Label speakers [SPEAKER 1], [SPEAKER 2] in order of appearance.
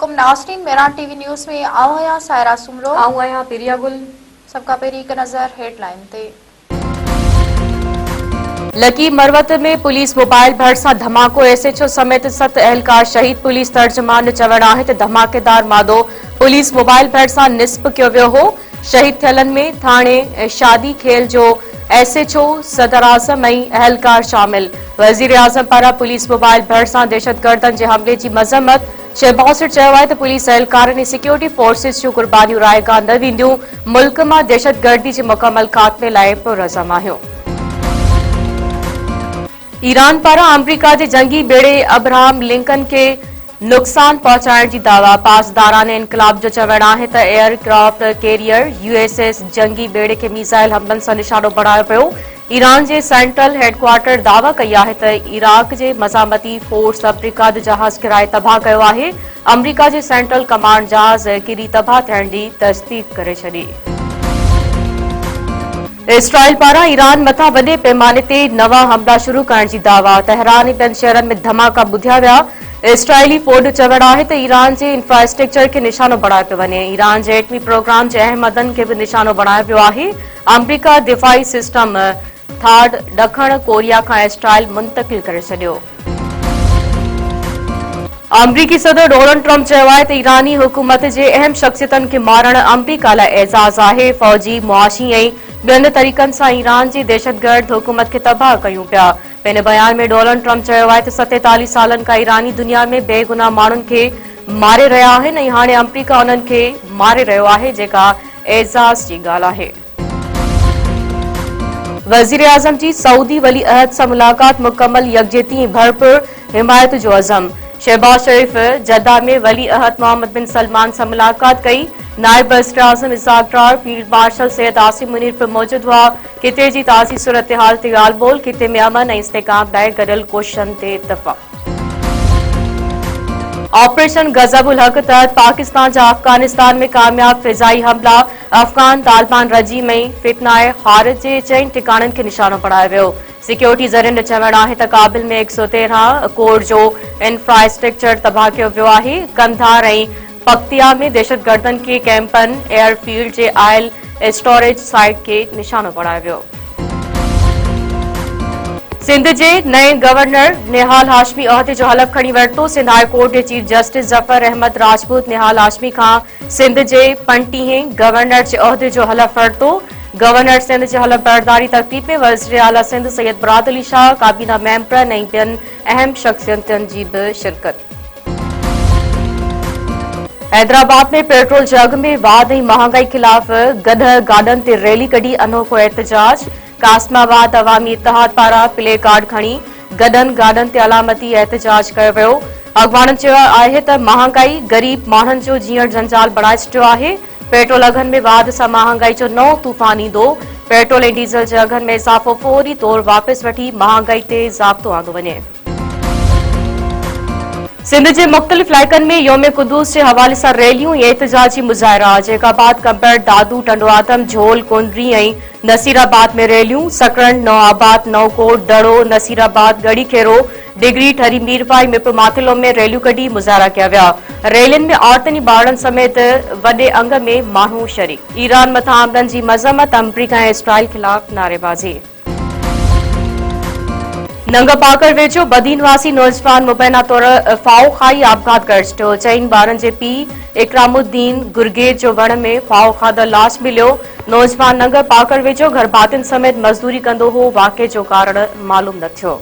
[SPEAKER 1] अस्सलामुअलैकुम नाज़रीन, मेरा टीवी न्यूज़ में आऊं आहियां सायरा सुमरो।
[SPEAKER 2] आऊं आहियां पिरिया गुल।
[SPEAKER 1] सबका पहिरीं हिक नज़र हेडलाइन ते।
[SPEAKER 2] लकी मरवत में पुलिस मोबाइल भरिसां धमाको, एसएचओ समेत 7 एहलकार शहीद। पुलिस तर्जुमान चवण आहे त धमाकेदार मादो पुलिस मोबाइल भरिसां निस्ब कयो वियो हो। शहीद थियलनि में थाणे शादी खेल जो एसएचओ, सदर आज़म ऐं एहलकार शामिल। वज़ीर आज़म पारां पुलिस मोबाइल भरिसां दहशतगर्दनि जे हमले जी मज़म्मत। शहबाज़ सेठ चयो आहे त पुलिस एहलकारनि ऐं सिक्योरिटी फोर्सिस जूं कुर्बानियूं रायगा न वेंदियूं। मुल्क मां दहशतगर्दी जे मुकमल ख़ात्मे लाइ पुरअज़म आहियूं। ईरान पारां अमरीका जे जंगी बेड़े अब्राहम लिंकन खे नुक़सान पहुचाइण जी दावा। पासदाराने इनक़लाब जो चवण आहे त एयरक्राफ्ट कैरियर यूएसएस जंगी बेड़े खे मिसाइल हमलनि सां निशानो बणायो पियो। ईरान जे सेंट्रल हेडक्वार्टर दावा कई आहे त इराक जे मज़ामती फोर्स अमरीका जो जहाज़ किराए तबाह कयो आहे। अमरीका जे सेंट्रल कमांड जहाज़ किरी तबाह थियण जी तस्दीक़ करे छॾी। इसराइल पारां ईरान मथां वॾे पैमाने ते नवां हमला शुरू करण जी दावा। तेहरान ऐं ॿियनि शहरनि में धमाका ॿुधिया विया। इसराइली फ़ौज चवण आहे त ईरान जे इंफ्रास्ट्रक्चर खे निशानो बणायो पियो वञे। ईरान जे एटमी प्रोग्राम जे अहम हदनि खे बि निशानो बणायो वियो आहे। अमरीका दिफ़ाई सिस्टम थाड ॾखण कोरिया खां इसराइल मुंतक़िल करे छॾियो। अमरीकी सदर डोनाल्ड ट्रंप चयो आहे त ईरानी हुकूमत जे अहम शख्सियतनि खे मारण अमरीका लाइ एज़ाज़ आहे। फ़ौजी, मुआशी ऐं ॿियनि तरीक़नि सां ईरान जी दहशतगर्द हुकूमत खे तबाह कयूं पिया। पंहिंजे बयान में डोनाल्ड ट्रंप चयो आहे त 47 सालनि खां ईरानी दुनिया में बेगुनाह माण्हुनि खे मारे रहिया आहिनि ऐं हाणे अमरीका उन्हनि खे मारे रहियो आहे, जेका एज़ाज़ जी ॻाल्हि आहे। वज़ीर आज़म जी सऊदी वली अहद सां मुलाक़ात मुकमल, यकजहती भरपूर हिमायत जो अज़म। शहबाज शरीफ जद्दा में वली अहद मोहम्मद बिन सलमान सां मुलाक़ात कई। नायब वज़ीर आज़म इसाक डार, फील्ड मार्शल सैयद आसिम मुनीर पिणु मौजूदु हुआ। खिते जी ताज़ी सूरतहाल ते ॻाल्हि ॿोल, खिते में अमन ऐं इस्तेहकाम लाइ गॾियल कोशिशनि ते इत्तफ़ाक़। ऑपरेशन गज़बुल हक़ तहत पाकिस्तान जा अफगानिस्तान में कामयाब फिज़ाई हमला। अफगान तालिबान रजीम ऐं फितनाए खारिज जे 4 ठिकाणनि खे निशानो बणायो वियो। सिक्योरिटी ज़रियनि जो चवण आहे त काबिल में 113 कोर जो इंफ्रास्ट्रक्चर तबाह कयो वियो आहे। कंधार ऐं पख्तिया में दहशतगर्दनि खे कैंपनि, एयरफील्ड जे आयल स्टोरेज साइट खे निशानो बणायो वियो। सिंध जे नए गवर्नर निहाल हाशमी उहिदे जो हलफ़ खणी वरितो। सिंध हाई कोर्ट जे चीफ जस्टिस ज़फ़र अहमद राजपूत निहाल हाशमी खां सिंध जे 25हें गवर्नर जे उहिदे जो हलफ़ वरितो। गवर्नर सिंध जे हलफ़ बरदारी तक़रीब में वज़ीर आला सिंध सैयद बरात अली शाह, काबीना मेंबरनि ऐं ॿियनि अहम शख़्सियतुनि जी बि शिरकत। हैदराबाद में पेट्रोल जे अघ में वाध ऐं महांगाई ख़िलाफ़ गॾ गाॾनि ते रैली कढी अनोखो एहतजाज। कासमाबाद अवामी इत्तेहाद पारां प्ले कार्ड खणी गॾनि गाॾनि ते अलामती एहतजाज कयो वियो। अॻवाननि चयो आहे त महांगाई ग़रीब माण्हुनि जो जीअण जंजाल बणाए छॾियो आहे। पेट्रोल अघनि में वाध सां महांगाई जो नओं तूफ़ान ईंदो। पेट्रोल ऐं डीज़ल जे अघनि में इज़ाफ़ो फौरी तौर वापसि वठी महांगाई ते ज़ाब्तो आंदो वञे। सिंध जे मुख़्तलिफ़ इलाइक़नि में योम क़ुदूस जे हवाले सां रैलियूं ऐं एहतजाजी मुज़ाहिरा। जेकाबाद, कंबड़, दादू, टंडोआदम, झोल, कुंदरी ऐं नसीराबाद में रैलियूं। सकरन, नौआबाद, नवकोट, दड़ो, नसीराबाद, गड़ी खेरो, डिगरी, ठरी मीरवाई, मिप माथिलो में रैलियूं कढी मुज़ाहिरा कया विया। रैलियुनि में औरतुनि ऐं ॿारनि समेत वॾे अंग में माण्हू शरीक। ईरान मथां हमलनि जी मज़म्मत, अमरीका ऐं इसराइल ख़िलाफ़ नारेबाज़ी। नंगा पाकर वेझो बदीनवासी नौजवान मुबैना तौर फाओ खाई आपघात करे छॾियो। 4 ॿारनि जे पीउ इकरामुद्दीन गुरगेज जो वण में फाओ खाधल लाश मिलियो। नौजवान नंगा पाकर वेझो घर भातियुनि समेत मज़दूरी कंदो हो। वाक़े जो कारण मालूम न थियो।